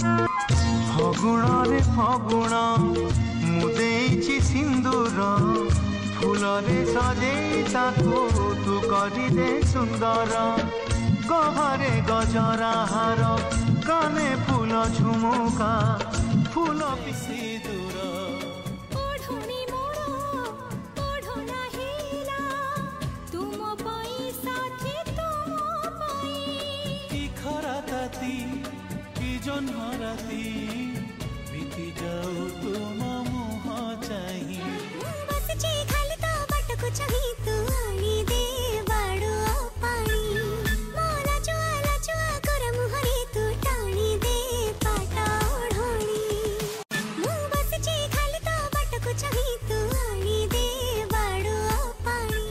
ଫଗୁଣରେ ଫଗୁଣ ମୁଁ ଦେଇଛି ସିନ୍ଦୁର ଫୁଲରେ ସଜେଇ ତାକୁ ତୁ କରିଦେ ସୁନ୍ଦର ଗହରେ ଗଜରା ହାର କାନେ ଫୁଲ ଝୁମୁକା ଫୁଲ ପିସି ଦୂର जन्म राती बीती जाऊ तुम मुह चाही बस ची खाली तो बट को चाही तू आनी दे बाड़ो पानी मोला चुआ कर मुहरे तू टाणी दे पाटा ओढ़णी बस ची खाली तो बट को चाही तू आनी दे बाड़ो पानी